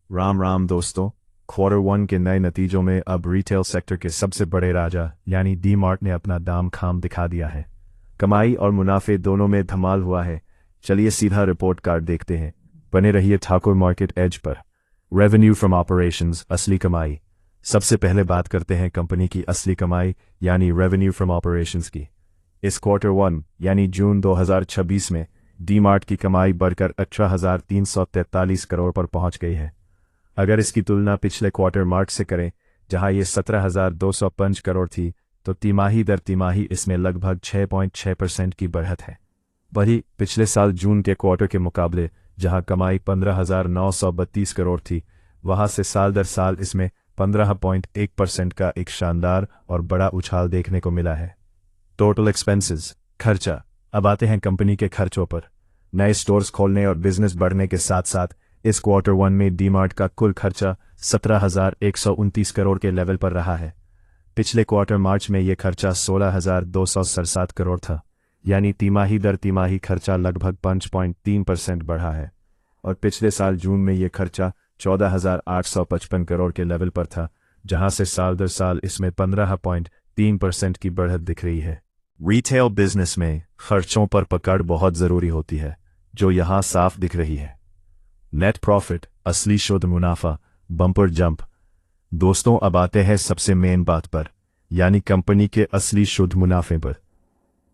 राम राम दोस्तों। क्वार्टर 1 के नए नतीजों में अब रिटेल सेक्टर के सबसे बड़े राजा यानी डी मार्ट ने अपना दाम खाम दिखा दिया है। कमाई और मुनाफे दोनों में धमाल हुआ है। चलिए सीधा रिपोर्ट कार्ड देखते हैं। बने रहिए ठाकुर मार्केट एज पर। रेवेन्यू फ्रॉम ऑपरेशंस, असली कमाई। सबसे पहले बात करते हैं कंपनी की असली कमाई यानी रेवेन्यू फ्रॉम ऑपरेशंस की। इस क्वार्टर 1 यानी जून 2026 में डी मार्ट की कमाई बढ़कर 18,343 करोड़ पर पहुंच गई है। अगर इसकी तुलना पिछले क्वार्टर मार्च से करें जहां ये 17,205 करोड़ थी, तो तिमाही दर तिमाही इसमें लगभग 6.6% की बढ़त है। वही पिछले साल जून के क्वार्टर के मुकाबले जहां कमाई 15,932 करोड़ थी, वहां से साल दर साल इसमें 15.1% का एक शानदार और बड़ा उछाल देखने को मिला है। टोटल एक्सपेंसेस, खर्चा। अब आते हैं कंपनी के खर्चों पर। नए स्टोर्स खोलने और बिजनेस बढ़ने के साथ साथ इस क्वार्टर 1 में डी मार्ट का कुल खर्चा 17,129 करोड़ के लेवल पर रहा है। पिछले क्वार्टर मार्च में ये खर्चा 16,267 करोड़ था, यानी तिमाही दर तिमाही खर्चा लगभग 5.3% बढ़ा है। और पिछले साल जून में ये खर्चा 14,855 करोड़ के लेवल पर था, जहां से साल दर साल इसमें 15.3% की बढ़त दिख रही है। रिटेल बिजनेस में खर्चों पर पकड़ बहुत ज़रूरी होती है, जो यहाँ साफ दिख रही है। नेट प्रॉफिट, असली शुद्ध मुनाफा, बम्पर जंप। दोस्तों अब आते हैं सबसे मेन बात पर, यानी कंपनी के असली शुद्ध मुनाफे पर।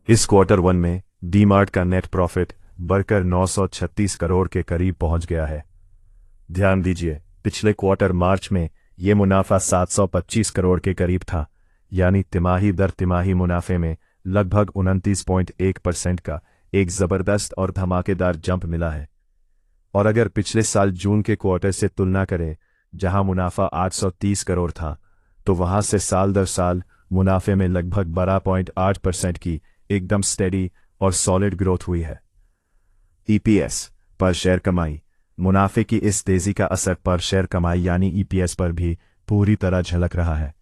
इस क्वार्टर 1 में डी मार्ट का नेट प्रॉफिट बढ़कर 936 करोड़ के करीब पहुंच गया है। ध्यान दीजिए, पिछले क्वार्टर मार्च में ये मुनाफा 725 करोड़ के करीब था, यानी तिमाही दर तिमाही मुनाफे में लगभग 29.1% का एक ज़बरदस्त और धमाकेदार जंप मिला है। और अगर पिछले साल जून के क्वार्टर से तुलना करें जहां मुनाफा 830 करोड़ था, तो वहां से साल दर साल मुनाफे में लगभग 12.8% की एकदम स्टेडी और सॉलिड ग्रोथ हुई है। ईपीएस, पर शेयर कमाई। मुनाफे की इस तेजी का असर पर शेयर कमाई यानी ईपीएस पर भी पूरी तरह झलक रहा है।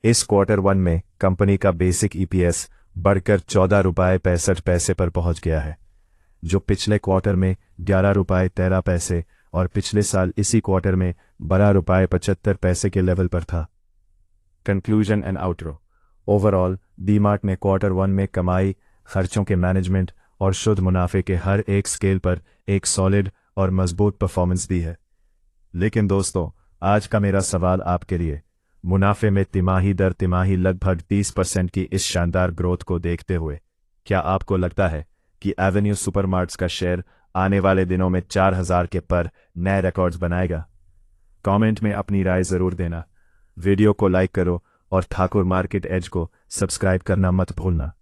इस क्वार्टर 1 में कंपनी का बेसिक ईपीएस बढ़कर 14 रुपये 65 पैसे पर पहुंच गया है, जो पिछले क्वार्टर में 11 रुपये 13 पैसे और पिछले साल इसी क्वार्टर में 12 रुपये 75 पैसे के लेवल पर था। Conclusion and outro. Overall D mart ने क्वार्टर 1 में कमाई, खर्चों के मैनेजमेंट और शुद्ध मुनाफे के हर एक स्केल पर एक सॉलिड और मजबूत परफॉर्मेंस दी है। लेकिन दोस्तों, आज का मेरा सवाल आपके लिए, मुनाफे में तिमाही दर तिमाही लगभग 30% की इस शानदार ग्रोथ को देखते हुए क्या आपको लगता है कि एवेन्यू सुपरमार्ट्स का शेयर आने वाले दिनों में 4,000 के पर नए रिकॉर्ड्स बनाएगा? कमेंट में अपनी राय ज़रूर देना। वीडियो को लाइक करो और ठाकुर मार्केट एज को सब्सक्राइब करना मत भूलना।